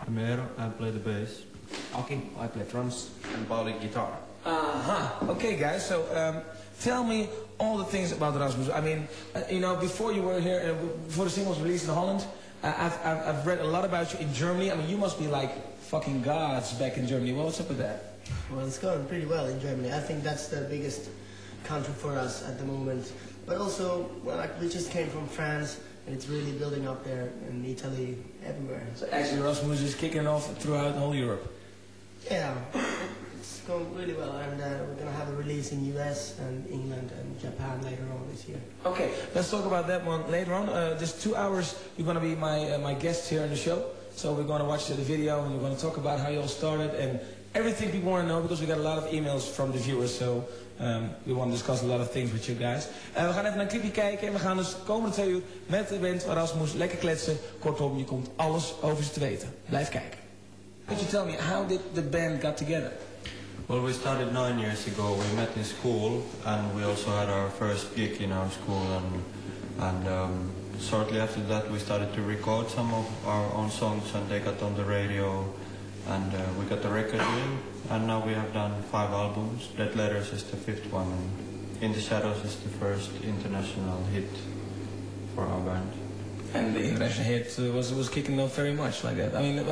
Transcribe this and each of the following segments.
Romero, I play the bass. Aki, I play drums. And Pauli guitar. Okay, guys. So tell me all the things about Rasmus. I mean, you know, before you were here, before the single was released in Holland, I've read a lot about you in Germany. I mean, you must be like fucking gods back in Germany. Well, what's up with that? Well, it's going pretty well in Germany. I think that's the biggest country for us at the moment. But also, well, like, we just came from France, and it's really building up there in Italy, everywhere. So actually, Rasmus is kicking off throughout whole Europe. Yeah, it's going really well, and we're gonna have a release in US and England and Japan later on this year. Okay, let's talk about that one later on. Just 2 hours, you're gonna be my guest here on the show. So we're gonna watch the video, and we're gonna talk about how you all started and everything people want to know, because we got a lot of emails from the viewers. So we want to discuss a lot of things with you guys. We gaan even naar een clipje kijken en we gaan dus de komende 2 uur met de band Rasmus lekker kletsen. Kortom, je komt alles over ze te weten. Blijf kijken. Could you tell me, how did the band got together? Well, we started 9 years ago. We met in school, and we also had our first gig in our school. And shortly after that, we started to record some of our own songs, and they got on the radio. And we got the record deal, and now we have done 5 albums. Dead Letters is the 5th one, and In the Shadows is the first international hit for our band. And the international hit was kicking off very much like that. I mean,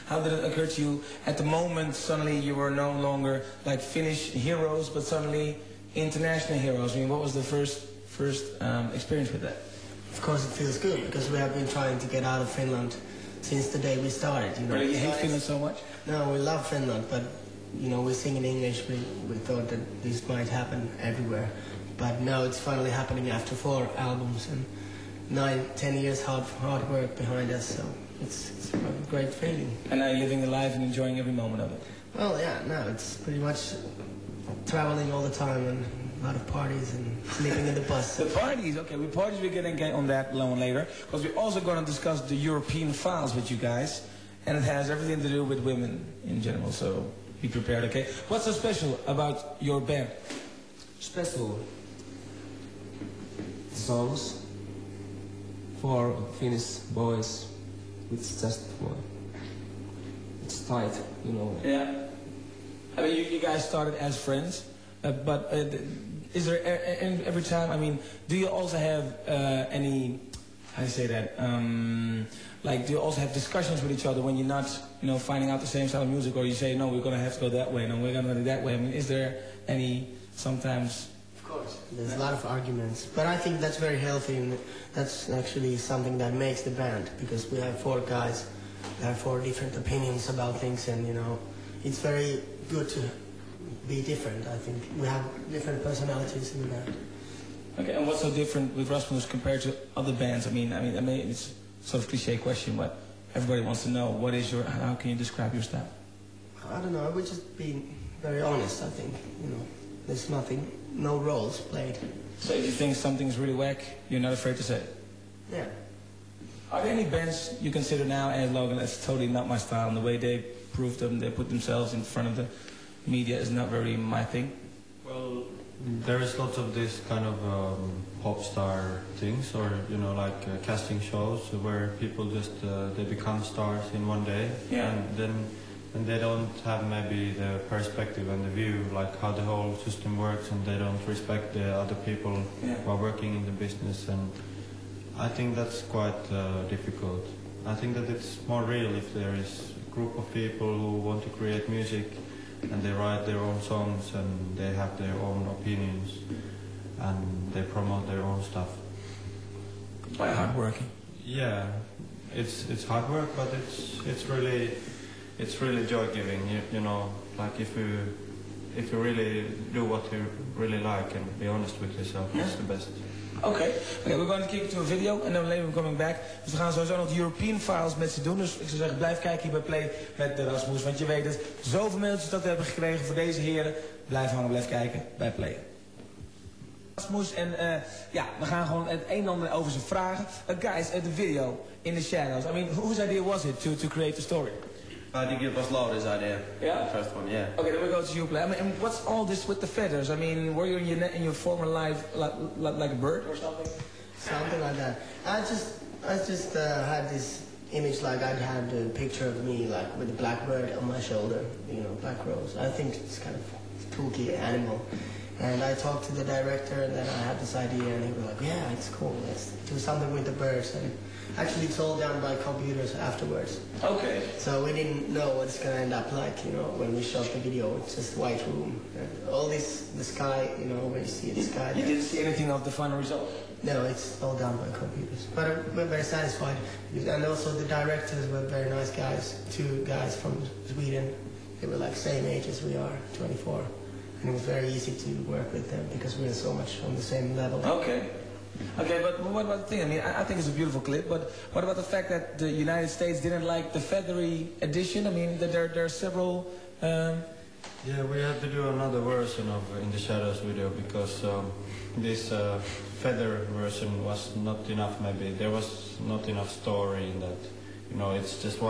how did it occur to you at the moment? Suddenly you were no longer like Finnish heroes, but suddenly international heroes. I mean, what was the first experience with that? Of course, it feels good because we have been trying to get out of Finland since the day we started. You know, really, you hate Finland so much? No, we love Finland, but you know, we sing in English. We thought that this might happen everywhere, but now it's finally happening after 4 albums and 9-10 years hard work behind us. So it's a great feeling. And now you're living the life and enjoying every moment of it. Well, yeah, no, it's pretty much traveling all the time and a lot of parties and sleeping in the bus. The parties, okay, we're going to get on that later, because we're also going to discuss the European files with you guys, and it has everything to do with women in general, so be prepared, okay? What's so special about your band? Special songs for Finnish boys. It's just it's tight, you know. Yeah. I mean, you guys started as friends, but is there every time? I mean, do you also have any? How do you say that? Like, do you also have discussions with each other when you're not, you know, finding out the same style of music, or you say, no, we're gonna have to go that way, no, we're gonna go that way? I mean, is there any sometimes? Of course, there's a lot of arguments, but I think that's very healthy, and that's actually something that makes the band, because we have 4 guys, we have 4 different opinions about things, and you know, it's very good to be different. I think we have different personalities in the band. Okay, and what's so different with Rasmus compared to other bands? I mean, it's sort of cliche question, but everybody wants to know, what is your? How can you describe your style? I don't know. We're just being very honest. I think, you know, there's no roles played. So if you think something's really whack, you're not afraid to say it? Yeah. Are there any bands you consider now as Logan, that's totally not my style, and the way they prove them, they put themselves in front of the media is not very my thing? Well, there is lots of this kind of pop star things, or you know, like casting shows where people just they become stars in one day, yeah. And they don't have maybe the perspective and the view, like how the whole system works, and they don't respect the other people who are working in the business, and I think that's quite difficult. I think that it's more real if there is a group of people who want to create music, and they write their own songs, and they have their own opinions, and they promote their own stuff. By hard working. Yeah, it's hard work, but it's really joy giving. You know, like if you really do what you really like and be honest with yourself, it's the best. Okay, we're going to kick to a video and then later we're coming back. Dus we gaan sowieso nog de European Files met ze doen. Dus ik zou zeggen, blijf kijken hier bij Play met de Rasmus. Want je weet het, zoveel mailtjes dat we hebben gekregen voor deze heren. Blijf hangen, blijf kijken bij Play. Rasmus, en ja, we gaan gewoon het een en ander over ze vragen. Guys, the video, In the Shadows. I mean, whose idea was it to create the story? I think it was Laura's idea. Yeah? The first one, yeah. Okay, then we go to you, Play. I mean, and what's all this with the feathers? I mean, were you in your former life like a bird or something? Something like that. I just had this image like I'd had a picture of me like with a black bird on my shoulder, you know, black rose. I think it's kind of spooky animal. And I talked to the director, and then I had this idea, and he was like, yeah, it's cool, let's do something with the birds. And actually it's all done by computers afterwards. Okay. So we didn't know what it's going to end up like, you know, when we shot the video. It's just white room. And all this, the sky, you know, when you see the sky. You didn't see anything of the final result? No, it's all done by computers. But we're very satisfied. And also the directors were very nice guys. 2 guys from Sweden. They were like same age as we are, 24. And it was very easy to work with them because we were so much on the same level. Okay. Okay, but what about the thing? I mean, I think it's a beautiful clip, but what about the fact that the United States didn't like the feathery edition? I mean, that there are several... Yeah, we had to do another version of In the Shadows video because this feather version was not enough, maybe. There was not enough story in that. You know, it's just one